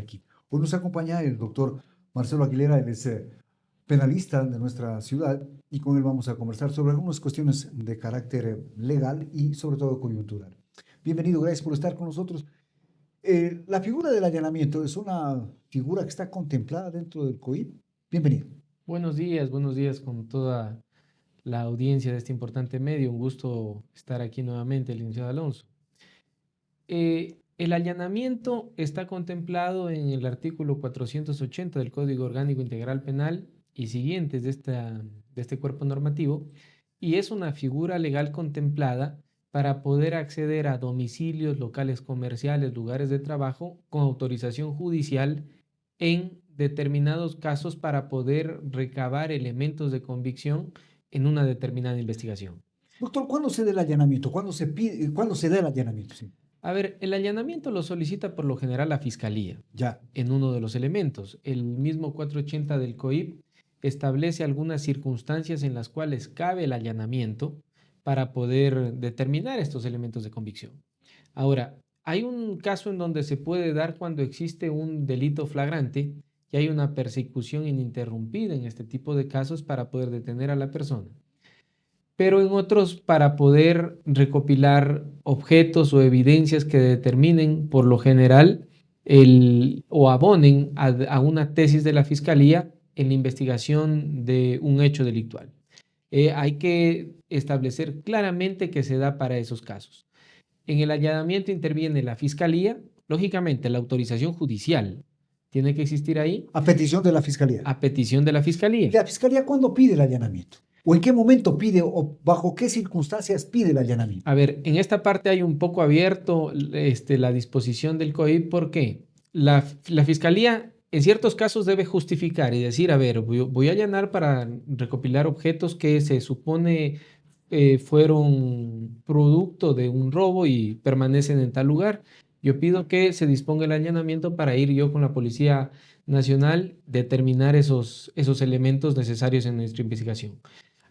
aquí. Hoy nos acompaña el doctor Marcelo Aguilera, él es penalista de nuestra ciudad y con él vamos a conversar sobre algunas cuestiones de carácter legal y sobre todo coyuntural. Bienvenido, gracias por estar con nosotros. La figura del allanamiento es una figura que está contemplada dentro del COIP. Bienvenido. Buenos días con toda la audiencia de este importante medio. Un gusto estar aquí nuevamente, licenciado Alonso. El allanamiento está contemplado en el artículo 480 del Código Orgánico Integral Penal y siguientes de este cuerpo normativo, y es una figura legal contemplada para poder acceder a domicilios, locales comerciales, lugares de trabajo con autorización judicial en determinados casos para poder recabar elementos de convicción en una determinada investigación. Doctor, ¿cuándo se da el allanamiento? ¿Cuándo se pide, cuándo se da el allanamiento? Sí. A ver, el allanamiento lo solicita por lo general la Fiscalía Ya. en uno de los elementos. El mismo 480 del COIP establece algunas circunstancias en las cuales cabe el allanamiento para poder determinar estos elementos de convicción. Ahora, hay un caso en donde se puede dar cuando existe un delito flagrante y hay una persecución ininterrumpida en este tipo de casos para poder detener a la persona, pero en otros para poder recopilar objetos o evidencias que determinen por lo general o abonen a una tesis de la Fiscalía en la investigación de un hecho delictual. Hay que establecer claramente que se da para esos casos. En el allanamiento interviene la Fiscalía, lógicamente la autorización judicial tiene que existir ahí. A petición de la Fiscalía. A petición de la Fiscalía. ¿La Fiscalía cuándo pide el allanamiento? ¿O en qué momento pide o bajo qué circunstancias pide el allanamiento? A ver, en esta parte hay un poco abierto la disposición del COIP. ¿Por qué? La Fiscalía en ciertos casos debe justificar y decir, a ver, voy a allanar para recopilar objetos que se supone fueron producto de un robo y permanecen en tal lugar. Yo pido que se disponga el allanamiento para ir yo con la Policía Nacional, determinar esos elementos necesarios en nuestra investigación.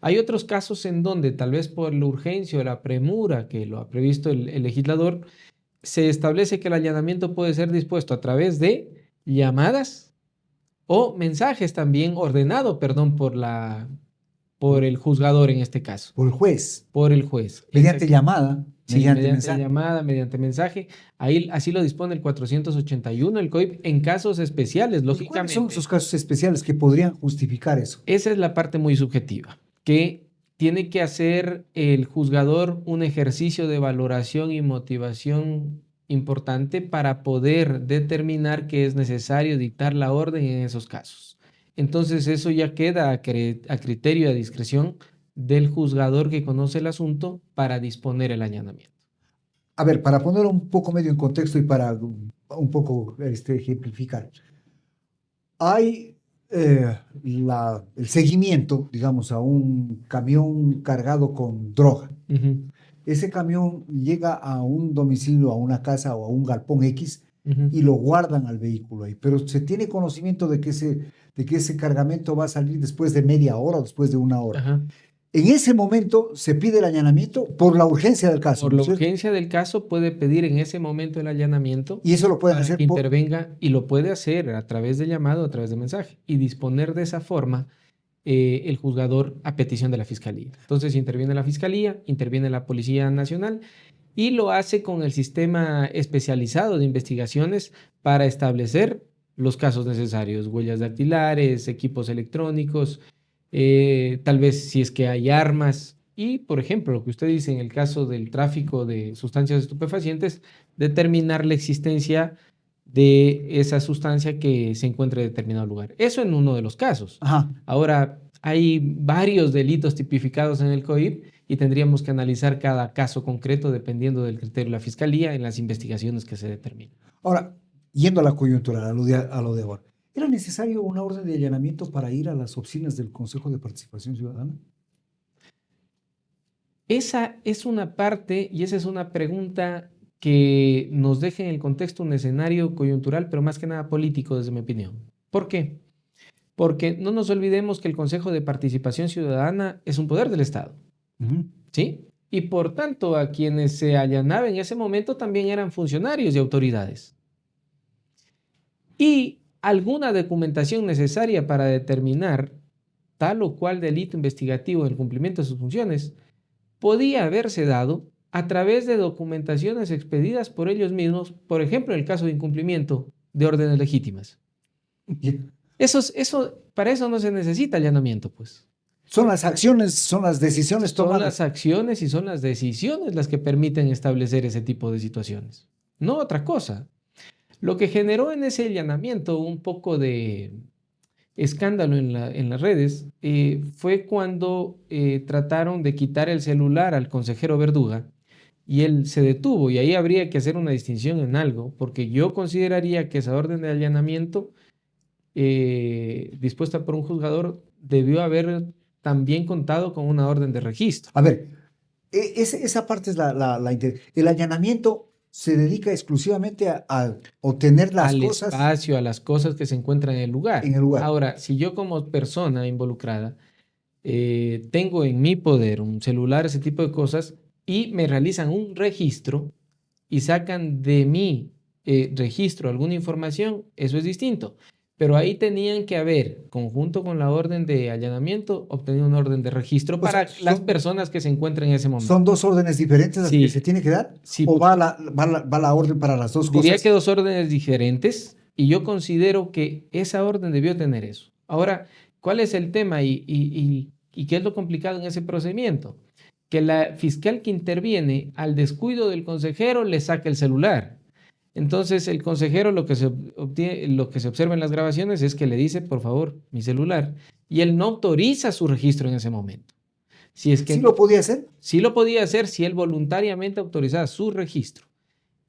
Hay otros casos en donde tal vez por la urgencia o la premura que lo ha previsto el legislador, se establece que el allanamiento puede ser dispuesto a través de llamadas o mensajes también ordenado, perdón, por el juzgador en este caso. Por el juez. Por el juez. Mediante llamada, sí, mediante mensaje. Llamada, mediante mensaje. Ahí, así lo dispone el 481, el COIP, en casos especiales, lógicamente. ¿Cuáles son esos casos especiales que podrían justificar eso? Esa es la parte muy subjetiva, que tiene que hacer el juzgador un ejercicio de valoración y motivación importante para poder determinar que es necesario dictar la orden en esos casos. Entonces eso ya queda a criterio y a discreción del juzgador que conoce el asunto para disponer el allanamiento. A ver, para ponerlo un poco medio en contexto y para un poco ejemplificar. Hay el seguimiento, digamos, a un camión cargado con droga. Uh-huh. Ese camión llega a un domicilio, a una casa o a un galpón X Uh-huh. y lo guardan al vehículo ahí. Pero se tiene conocimiento de que ese cargamento va a salir después de media hora, después de una hora. Uh-huh. En ese momento se pide el allanamiento por la urgencia del caso. Por la urgencia del caso puede pedir en ese momento el allanamiento. Y eso lo pueden hacer que intervenga, y lo puede hacer a través de llamado, a través de mensaje, y disponer de esa forma el juzgador a petición de la Fiscalía. Entonces interviene la Fiscalía, interviene la Policía Nacional y lo hace con el sistema especializado de investigaciones para establecer los casos necesarios, huellas dactilares, equipos electrónicos, tal vez si es que hay armas y, por ejemplo, lo que usted dice en el caso del tráfico de sustancias estupefacientes, determinar la existencia de esa sustancia que se encuentre en determinado lugar. Eso en uno de los casos. Ajá. Ahora, hay varios delitos tipificados en el COIP y tendríamos que analizar cada caso concreto dependiendo del criterio de la Fiscalía en las investigaciones que se determinen. Ahora, yendo a la coyuntura, a lo de ahora, ¿era necesario una orden de allanamiento para ir a las oficinas del Consejo de Participación Ciudadana? Esa es una parte y esa es una pregunta que nos deja en el contexto un escenario coyuntural, pero más que nada político, desde mi opinión. ¿Por qué? Porque no nos olvidemos que el Consejo de Participación Ciudadana es un poder del Estado. Uh-huh. ¿Sí? Y por tanto, a quienes se allanaba en ese momento también eran funcionarios y autoridades. y alguna documentación necesaria para determinar tal o cual delito investigativo en el cumplimiento de sus funciones podía haberse dado a través de documentaciones expedidas por ellos mismos, por ejemplo, en el caso de incumplimiento de órdenes legítimas. Para eso no se necesita allanamiento, pues. Son las acciones, son las decisiones Son tomadas. las acciones y son las decisiones las que permiten establecer ese tipo de situaciones, no otra cosa. Lo que generó en ese allanamiento un poco de escándalo en las redes fue cuando trataron de quitar el celular al consejero Verduga y él se detuvo, y ahí habría que hacer una distinción en algo, porque yo consideraría que esa orden de allanamiento dispuesta por un juzgador debió haber también contado con una orden de registro. A ver, esa parte es el allanamiento se dedica exclusivamente a obtener las Al cosas espacio, a las cosas que se encuentran en el lugar. en el lugar. Ahora, si yo como persona involucrada tengo en mi poder un celular, ese tipo de cosas, y me realizan un registro y sacan de mi registro alguna información, eso es distinto. Pero ahí tenían que haber, conjunto con la orden de allanamiento, obtenido una orden de registro O sea, para las personas que se encuentran en ese momento. ¿Son dos órdenes diferentes las Sí. que se tiene que dar? Sí, ¿O va la orden para las dos diría cosas? que dos órdenes diferentes, y yo considero que esa orden debió tener eso. Ahora, ¿cuál es el tema y qué es lo complicado en ese procedimiento? Que la fiscal que interviene al descuido del consejero le saca el celular. Entonces el consejero lo que se observa en las grabaciones es que le dice, por favor, mi celular, y él no autoriza su registro en ese momento. Si es que ¿Sí lo podía hacer? sí lo podía hacer si él voluntariamente autorizaba su registro.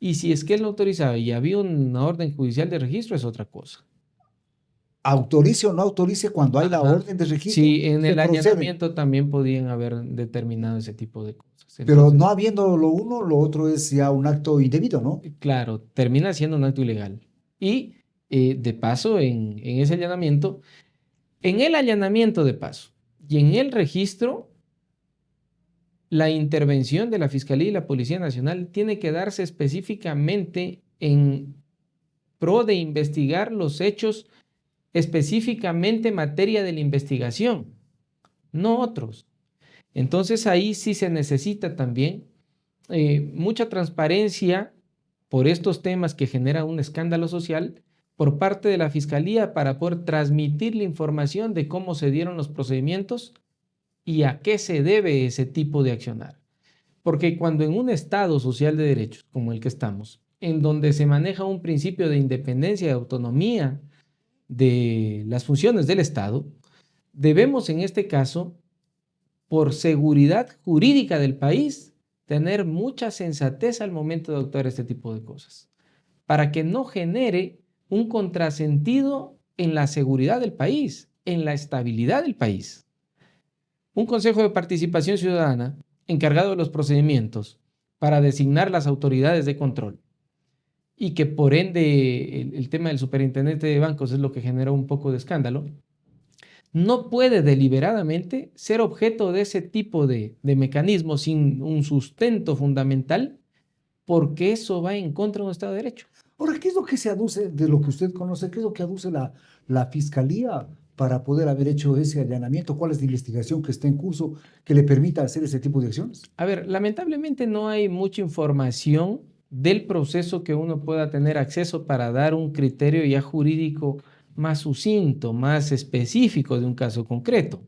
Y si es que él no autorizaba y había una orden judicial de registro, es otra cosa. Autorice o no autorice cuando hay la Ajá. orden de registro. Sí, en se el procede. allanamiento también podían haber determinado ese tipo de cosas. Pero Entonces, no habiendo lo uno, lo otro es ya un acto indebido, ¿no? claro, termina siendo un acto ilegal. Y de paso, en ese allanamiento, en el allanamiento de paso y en el registro, la intervención de la Fiscalía y la Policía Nacional tiene que darse específicamente en pro de investigar los hechos específicamente en materia de la investigación, no otros. Entonces ahí sí se necesita también mucha transparencia por estos temas que generan un escándalo social por parte de la Fiscalía para poder transmitir la información de cómo se dieron los procedimientos y a qué se debe ese tipo de accionar. Porque cuando en un Estado social de derechos como el que estamos, en donde se maneja un principio de independencia y autonomía de las funciones del Estado, debemos en este caso, por seguridad jurídica del país, tener mucha sensatez al momento de adoptar este tipo de cosas, para que no genere un contrasentido en la seguridad del país, en la estabilidad del país. Un Consejo de Participación Ciudadana encargado de los procedimientos para designar las autoridades de control y que por ende el tema del superintendente de bancos es lo que generó un poco de escándalo, no puede deliberadamente ser objeto de ese tipo de mecanismos sin un sustento fundamental, porque eso va en contra de un Estado de Derecho. Ahora, ¿qué es lo que se aduce de lo que usted conoce? ¿Qué es lo que aduce la Fiscalía para poder haber hecho ese allanamiento? ¿Cuál es la investigación que está en curso que le permita hacer ese tipo de acciones? A ver, lamentablemente no hay mucha información del proceso que uno pueda tener acceso para dar un criterio ya jurídico más sucinto, más específico de un caso concreto.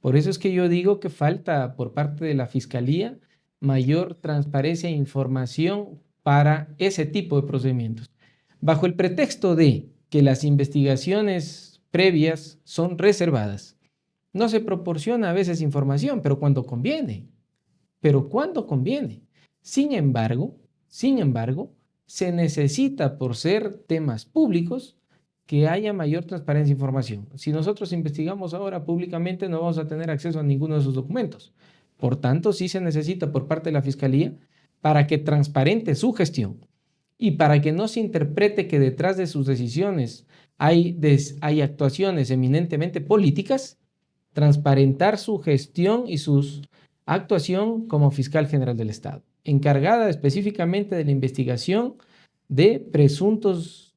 Por eso es que yo digo que falta por parte de la Fiscalía mayor transparencia e información para ese tipo de procedimientos. Bajo el pretexto de que las investigaciones previas son reservadas, no se proporciona a veces información, pero cuando conviene. Sin embargo, se necesita, por ser temas públicos, que haya mayor transparencia e información. Si nosotros investigamos ahora públicamente, no vamos a tener acceso a ninguno de esos documentos. Por tanto, sí se necesita por parte de la Fiscalía para que transparente su gestión y para que no se interprete que detrás de sus decisiones hay actuaciones eminentemente políticas, transparentar su gestión y su actuación como fiscal general del Estado, encargada específicamente de la investigación de presuntos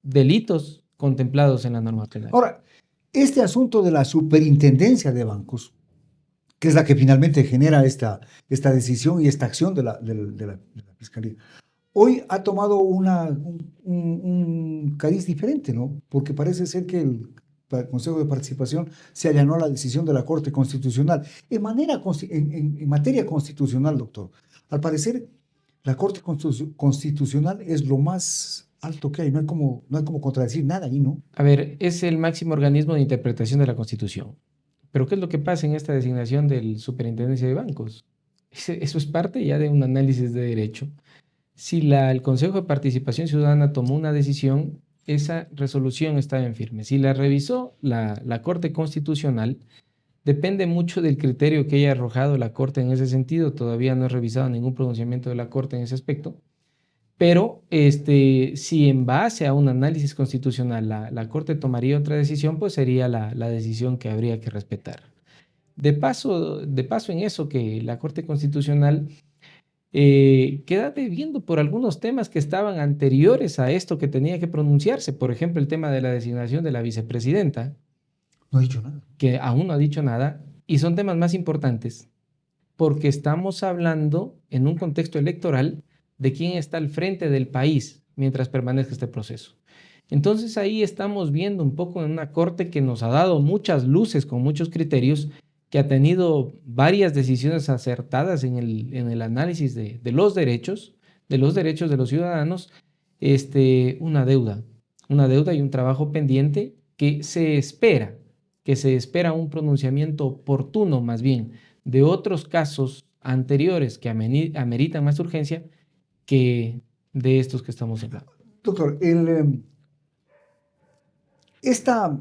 delitos contemplados en la norma penal. Ahora, este asunto de la superintendencia de bancos, que es la que finalmente genera esta decisión y esta acción de la Fiscalía, hoy ha tomado un cariz diferente, ¿no? Porque parece ser que el Consejo de Participación se allanó a la decisión de la Corte Constitucional. En materia constitucional, doctor, al parecer la Corte Constitucional es lo más alto que hay, no hay como contradecir nada ahí, ¿no? A ver, es el máximo organismo de interpretación de la Constitución. Pero ¿qué es lo que pasa en esta designación del Superintendencia de Bancos? Eso es parte ya de un análisis de derecho. Si el Consejo de Participación Ciudadana tomó una decisión, esa resolución estaba en firme. Si la revisó la Corte Constitucional, depende mucho del criterio que haya arrojado la Corte en ese sentido. Todavía no he revisado ningún pronunciamiento de la Corte en ese aspecto. Pero si en base a un análisis constitucional la Corte tomaría otra decisión, pues sería la decisión que habría que respetar. De paso en eso, que la Corte Constitucional queda debiendo por algunos temas que estaban anteriores a esto que tenía que pronunciarse. Por ejemplo, el tema de la designación de la vicepresidenta, No ha dicho nada. que aún no ha dicho nada, y son temas más importantes, porque estamos hablando en un contexto electoral de quién está al frente del país mientras permanezca este proceso. Entonces ahí estamos viendo un poco en una corte que nos ha dado muchas luces con muchos criterios, que ha tenido varias decisiones acertadas en el análisis de los derechos de los ciudadanos, una deuda y un trabajo pendiente que se espera un pronunciamiento oportuno más bien de otros casos anteriores que ameritan más urgencia que de estos que estamos hablando. Doctor, esta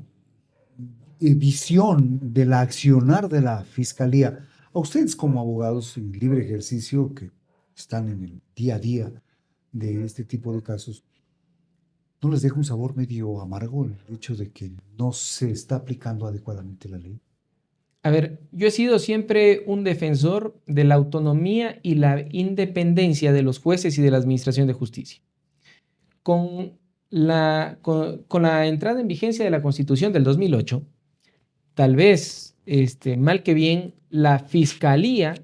visión del accionar de la Fiscalía, a ustedes como abogados en libre ejercicio que están en el día a día de este tipo de casos, ¿no les deja un sabor medio amargo el hecho de que no se está aplicando adecuadamente la ley? A ver, yo he sido siempre un defensor de la autonomía y la independencia de los jueces y de la administración de justicia. Con la entrada en vigencia de la Constitución del 2008, tal vez, mal que bien, la Fiscalía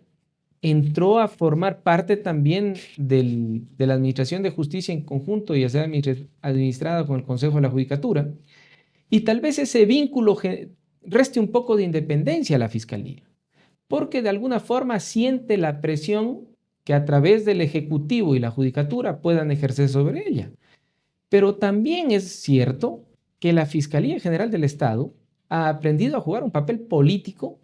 entró a formar parte también de la Administración de Justicia en conjunto y a ser administrada con el Consejo de la Judicatura. Y tal vez ese vínculo reste un poco de independencia a la Fiscalía, porque de alguna forma siente la presión que a través del Ejecutivo y la Judicatura puedan ejercer sobre ella. Pero también es cierto que la Fiscalía General del Estado ha aprendido a jugar un papel político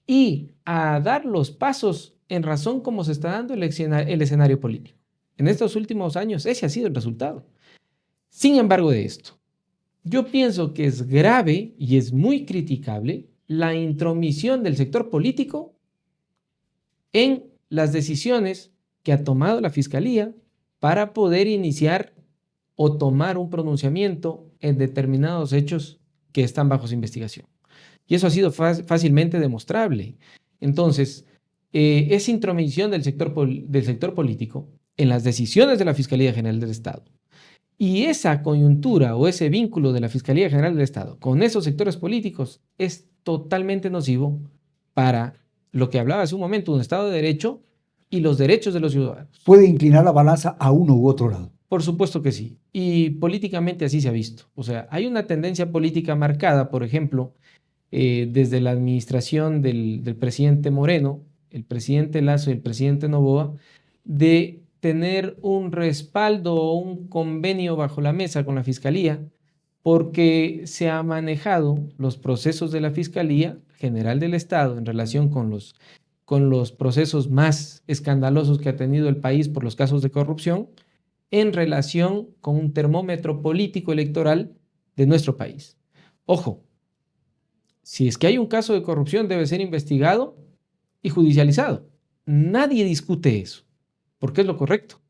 y a dar los pasos en razón como se está dando el escenario político. En estos últimos años ese ha sido el resultado. Sin embargo de esto, yo pienso que es grave y es muy criticable la intromisión del sector político en las decisiones que ha tomado la Fiscalía para poder iniciar o tomar un pronunciamiento en determinados hechos que están bajo su investigación. Y eso ha sido fácilmente demostrable. Entonces, esa intromisión del sector político en las decisiones de la Fiscalía General del Estado y esa coyuntura o ese vínculo de la Fiscalía General del Estado con esos sectores políticos es totalmente nocivo para lo que hablaba hace un momento, un Estado de Derecho y los derechos de los ciudadanos. ¿Puede inclinar la balanza a uno u otro lado? Por supuesto que sí. Y políticamente así se ha visto. O sea, hay una tendencia política marcada, por ejemplo, desde la administración del presidente Moreno, el presidente Lasso y el presidente Noboa, de tener un respaldo o un convenio bajo la mesa con la Fiscalía, porque se ha manejado los procesos de la Fiscalía General del Estado en relación con los procesos más escandalosos que ha tenido el país por los casos de corrupción, en relación con un termómetro político electoral de nuestro país. Ojo, si es que hay un caso de corrupción, debe ser investigado y judicializado. Nadie discute eso, porque es lo correcto.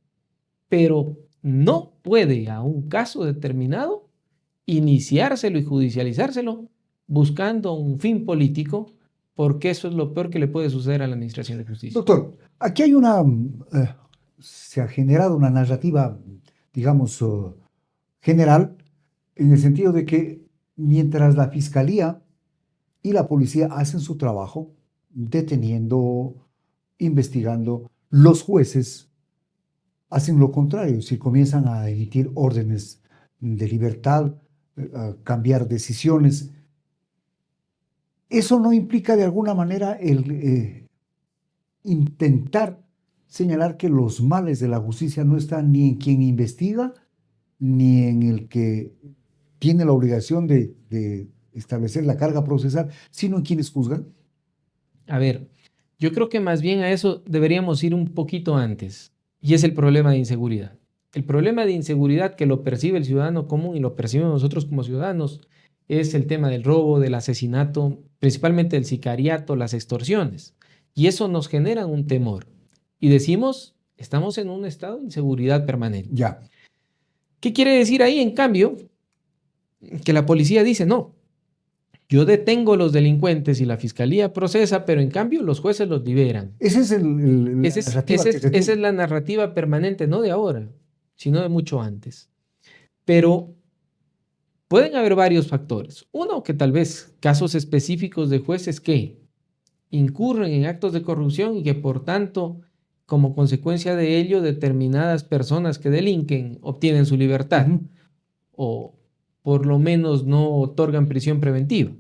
Pero no puede a un caso determinado iniciárselo y judicializárselo buscando un fin político, porque eso es lo peor que le puede suceder a la administración de justicia. Doctor, aquí hay se ha generado una narrativa, digamos, general en el sentido de que mientras la fiscalía y la policía hacen su trabajo, deteniendo, investigando, los jueces hacen lo contrario, si comienzan a emitir órdenes de libertad, a cambiar decisiones. Eso no implica de alguna manera el intentar señalar que los males de la justicia no están ni en quien investiga, ni en el que tiene la obligación de establecer la carga procesal, sino en quienes juzgan. A ver, yo creo que más bien a eso deberíamos ir un poquito antes, y es el problema de inseguridad. El problema de inseguridad que lo percibe el ciudadano común y lo percibimos nosotros como ciudadanos es el tema del robo, del asesinato, principalmente el sicariato, las extorsiones. Y eso nos genera un temor. Y decimos, estamos en un estado de inseguridad permanente. Ya. ¿Qué quiere decir ahí, en cambio? Que la policía dice, no, yo detengo los delincuentes y la fiscalía procesa, pero en cambio los jueces los liberan. Esa es la narrativa que se Esa tiene. es la narrativa permanente, no de ahora, sino de mucho antes. Pero pueden haber varios factores. Uno, que tal vez casos específicos de jueces que incurren en actos de corrupción y que por tanto, como consecuencia de ello, determinadas personas que delinquen obtienen su libertad o por lo menos no otorgan prisión preventiva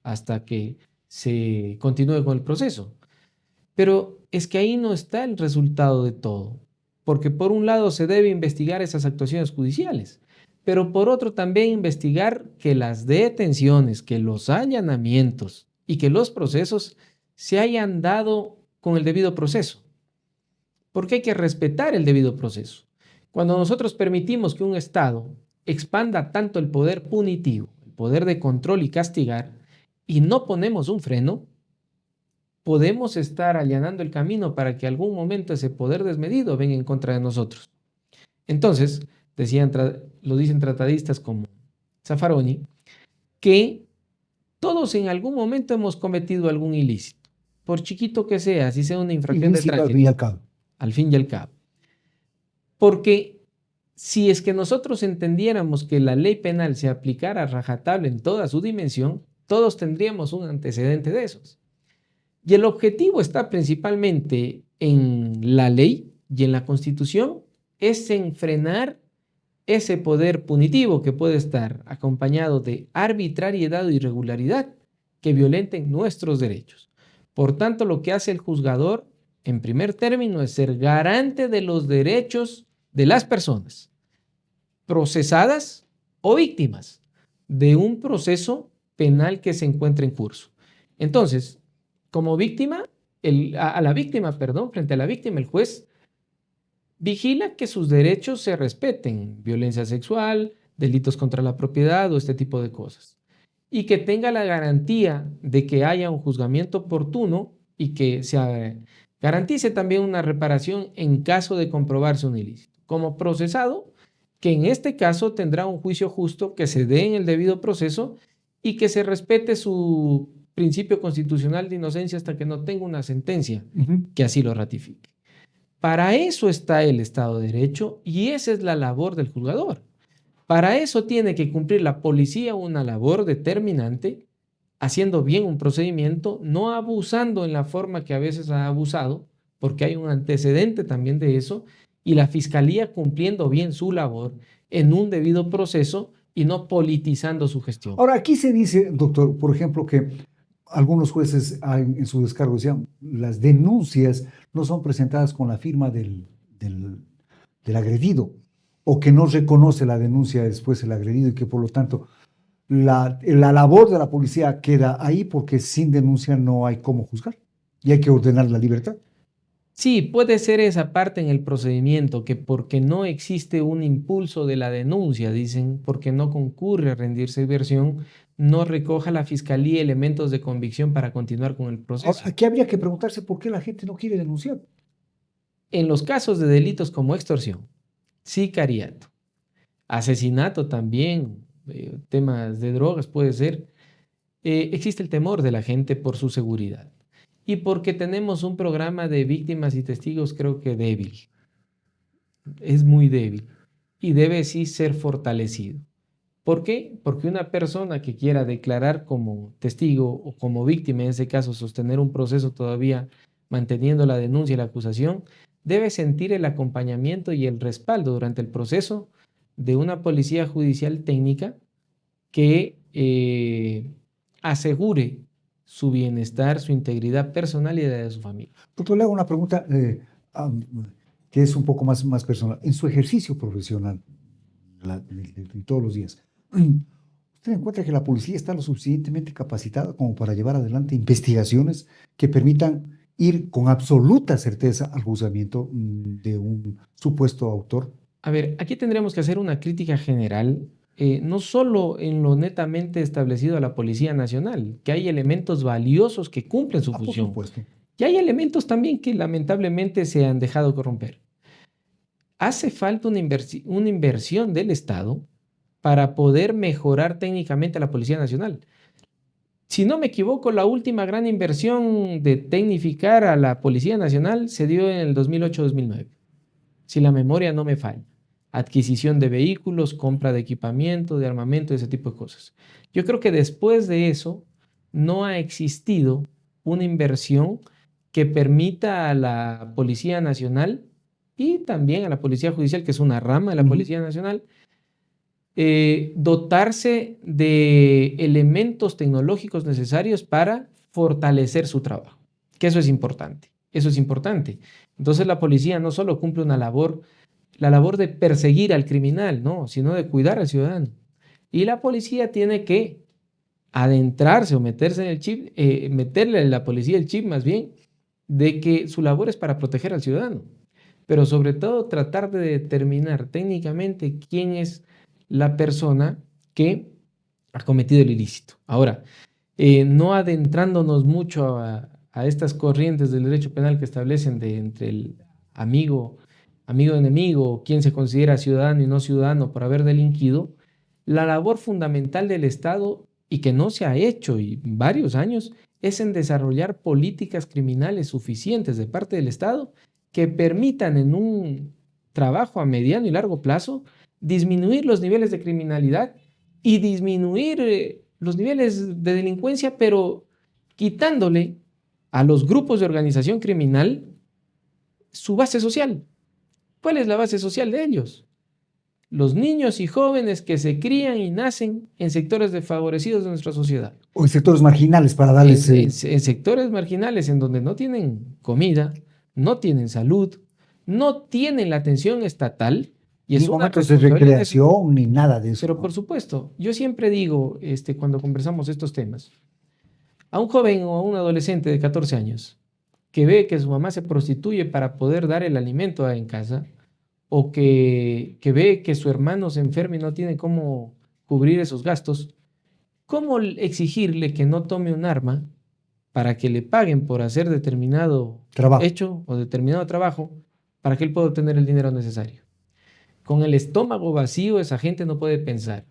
hasta que se continúe con el proceso. Pero es que ahí no está el resultado de todo, porque por un lado se debe investigar esas actuaciones judiciales, pero por otro también investigar que las detenciones, que los allanamientos y que los procesos se hayan dado con el debido proceso, porque hay que respetar el debido proceso. Cuando nosotros permitimos que un Estado expanda tanto el poder punitivo, el poder de control y castigar, y no ponemos un freno, podemos estar allanando el camino para que algún momento ese poder desmedido venga en contra de nosotros. Entonces, lo dicen tratadistas como Zaffaroni, que todos en algún momento hemos cometido algún ilícito, por chiquito que sea, si sea una infracción de Ilícito al tránsito, fin y al cabo. al fin y al cabo. Porque si es que nosotros entendiéramos que la ley penal se aplicara a rajatabla en toda su dimensión, todos tendríamos un antecedente de esos. Y el objetivo está principalmente en la ley y en la Constitución, es en frenar ese poder punitivo que puede estar acompañado de arbitrariedad o irregularidad que violenten nuestros derechos. Por tanto, lo que hace el juzgador, en primer término, es ser garante de los derechos de las personas procesadas o víctimas de un proceso penal que se encuentra en curso. Entonces, como víctima, frente a la víctima, el juez vigila que sus derechos se respeten, violencia sexual, delitos contra la propiedad o este tipo de cosas, y que tenga la garantía de que haya un juzgamiento oportuno y que se garantice también una reparación en caso de comprobarse un ilícito. Como procesado, que en este caso tendrá un juicio justo, que se dé en el debido proceso y que se respete su principio constitucional de inocencia hasta que no tenga una sentencia que así lo ratifique. Para eso está el Estado de Derecho y esa es la labor del juzgador. Para eso tiene que cumplir la policía una labor determinante, haciendo bien un procedimiento, no abusando en la forma que a veces ha abusado, porque hay un antecedente también de eso, y la fiscalía cumpliendo bien su labor en un debido proceso y no politizando su gestión. Ahora, aquí se dice, doctor, por ejemplo, que algunos jueces en su descargo decían, las denuncias no son presentadas con la firma del agredido, o que no reconoce la denuncia después el agredido y que por lo tanto la labor de la policía queda ahí porque sin denuncia no hay cómo juzgar y hay que ordenar la libertad. Sí, puede ser esa parte en el procedimiento, que porque no existe un impulso de la denuncia, dicen, porque no concurre a rendirse versión, no recoja la fiscalía elementos de convicción para continuar con el proceso. Ahora, aquí habría que preguntarse por qué la gente no quiere denunciar. En los casos de delitos como extorsión, sicariato, asesinato también, temas de drogas puede ser, existe el temor de la gente por su seguridad. Y porque tenemos un programa de víctimas y testigos creo que débil. Es muy débil y debe sí ser fortalecido. ¿Por qué? Porque una persona que quiera declarar como testigo o como víctima, en ese caso sostener un proceso todavía manteniendo la denuncia y la acusación, debe sentir el acompañamiento y el respaldo durante el proceso de una policía judicial técnica que asegure su bienestar, su integridad personal y la de su familia. Doctor, le hago una pregunta que es un poco más personal. En su ejercicio profesional, de todos los días, ¿usted encuentra que la policía está lo suficientemente capacitada como para llevar adelante investigaciones que permitan ir con absoluta certeza al juzgamiento de un supuesto autor? A ver, aquí tendremos que hacer una crítica general, no solo en lo netamente establecido a la Policía Nacional, que hay elementos valiosos que cumplen su Por función, supuesto. y hay elementos también que lamentablemente se han dejado corromper. Hace falta una inversión del Estado para poder mejorar técnicamente a la Policía Nacional. Si no me equivoco, la última gran inversión de tecnificar a la Policía Nacional se dio en el 2008-2009, si la memoria no me falla. Adquisición de vehículos, compra de equipamiento, de armamento, ese tipo de cosas. Yo creo que después de eso no ha existido una inversión que permita a la Policía Nacional y también a la Policía Judicial, que es una rama de la Policía Nacional, dotarse de elementos tecnológicos necesarios para fortalecer su trabajo, que eso es importante, eso es importante. Entonces la policía no solo cumple una labor, la labor de perseguir al criminal, no, sino de cuidar al ciudadano. Y la policía tiene que adentrarse o meterse en el chip, meterle a la policía el chip más bien, de que su labor es para proteger al ciudadano, pero sobre todo tratar de determinar técnicamente quién es la persona que ha cometido el ilícito. Ahora, no adentrándonos mucho a estas corrientes del derecho penal que establecen entre el amigo-enemigo, quién se considera ciudadano y no ciudadano por haber delinquido, la labor fundamental del Estado y que no se ha hecho y varios años es en desarrollar políticas criminales suficientes de parte del Estado que permitan en un trabajo a mediano y largo plazo disminuir los niveles de criminalidad y disminuir los niveles de delincuencia, pero quitándole a los grupos de organización criminal su base social. ¿Cuál es la base social de ellos? Los niños y jóvenes que se crían y nacen en sectores desfavorecidos de nuestra sociedad. O en sectores marginales para darles... En sectores marginales en donde no tienen comida, no tienen salud, no tienen la atención estatal. Y ni momentos de recreación, ni nada de eso. Pero por supuesto, yo siempre digo, cuando conversamos estos temas, a un joven o a un adolescente de 14 años que ve que su mamá se prostituye para poder dar el alimento en casa, o que ve que su hermano se enferma y no tiene cómo cubrir esos gastos, ¿cómo exigirle que no tome un arma para que le paguen por hacer determinado hecho o determinado trabajo para que él pueda obtener el dinero necesario? Con el estómago vacío esa gente no puede pensar.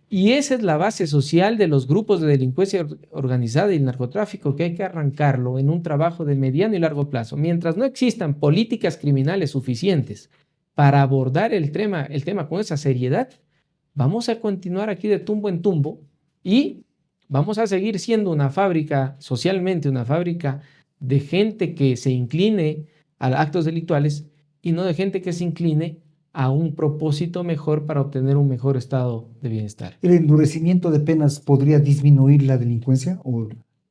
Y esa es la base social de los grupos de delincuencia organizada y el narcotráfico, que hay que arrancarlo en un trabajo de mediano y largo plazo. Mientras no existan políticas criminales suficientes para abordar el tema con esa seriedad, vamos a continuar aquí de tumbo en tumbo y vamos a seguir siendo una fábrica, socialmente una fábrica de gente que se incline a actos delictuales y no de gente que se incline a un propósito mejor para obtener un mejor estado de bienestar. ¿El endurecimiento de penas podría disminuir la delincuencia?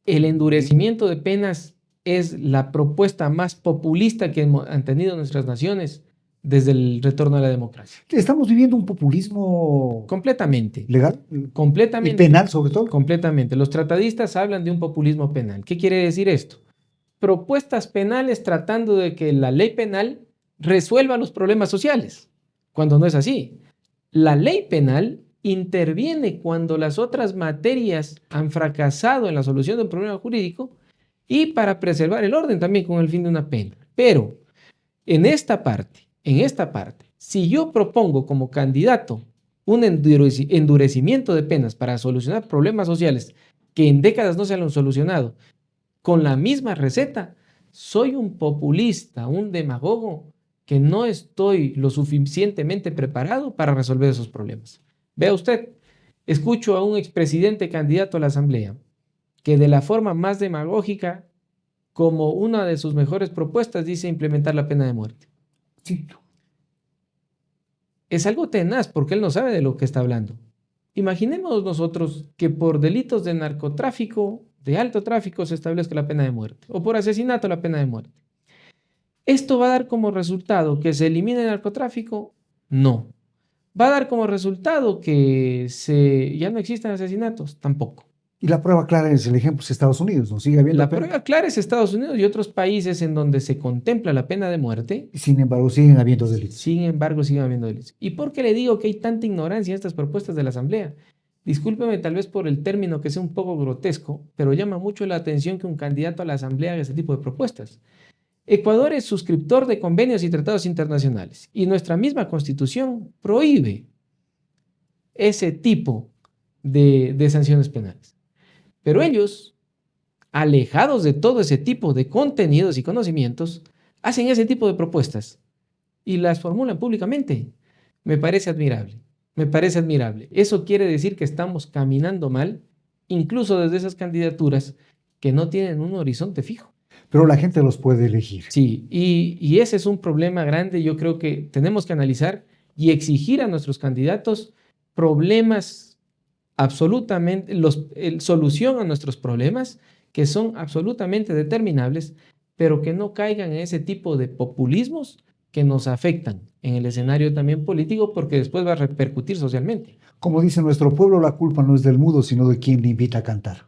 El endurecimiento de penas es la propuesta más populista que han tenido nuestras naciones desde el retorno a la democracia. ¿Estamos viviendo un populismo completamente legal? Completamente. ¿Y penal sobre todo? Completamente. Los tratadistas hablan de un populismo penal. ¿Qué quiere decir esto? Propuestas penales tratando de que la ley penal resuelva los problemas sociales, cuando no es así. La ley penal interviene cuando las otras materias han fracasado en la solución de un problema jurídico y para preservar el orden también con el fin de una pena. Pero en esta parte, si yo propongo como candidato un endurecimiento de penas para solucionar problemas sociales que en décadas no se han solucionado con la misma receta, soy un populista, un demagogo, que no estoy lo suficientemente preparado para resolver esos problemas. Vea usted, escucho a un expresidente candidato a la Asamblea que de la forma más demagógica, como una de sus mejores propuestas, dice implementar la pena de muerte. Sí. Es algo tenaz porque él no sabe de lo que está hablando. Imaginemos nosotros que por delitos de narcotráfico, de alto tráfico, se establezca la pena de muerte, o por asesinato la pena de muerte. ¿Esto va a dar como resultado que se elimine el narcotráfico? No. ¿Va a dar como resultado que ya no existan asesinatos? Tampoco. Y la prueba clara es el ejemplo de Estados Unidos, ¿no? Sigue habiendo La pena. prueba clara es Estados Unidos y otros países en donde se contempla la pena de muerte. Sin embargo, siguen habiendo delitos. Sin embargo, siguen habiendo delitos. ¿Y por qué le digo que hay tanta ignorancia en estas propuestas de la Asamblea? Discúlpeme tal vez por el término que sea un poco grotesco, pero llama mucho la atención que un candidato a la Asamblea haga este tipo de propuestas. Ecuador es suscriptor de convenios y tratados internacionales y nuestra misma Constitución prohíbe ese tipo de sanciones penales. Pero ellos, alejados de todo ese tipo de contenidos y conocimientos, hacen ese tipo de propuestas y las formulan públicamente. Me parece admirable, me parece admirable. Eso quiere decir que estamos caminando mal, incluso desde esas candidaturas que no tienen un horizonte fijo. Pero la gente los puede elegir. Sí, y ese es un problema grande. Yo creo que tenemos que analizar y exigir a nuestros candidatos problemas absolutamente, solución a nuestros problemas que son absolutamente determinables, pero que no caigan en ese tipo de populismos que nos afectan en el escenario también político, porque después va a repercutir socialmente. Como dice nuestro pueblo, la culpa no es del mudo, sino de quien le invita a cantar.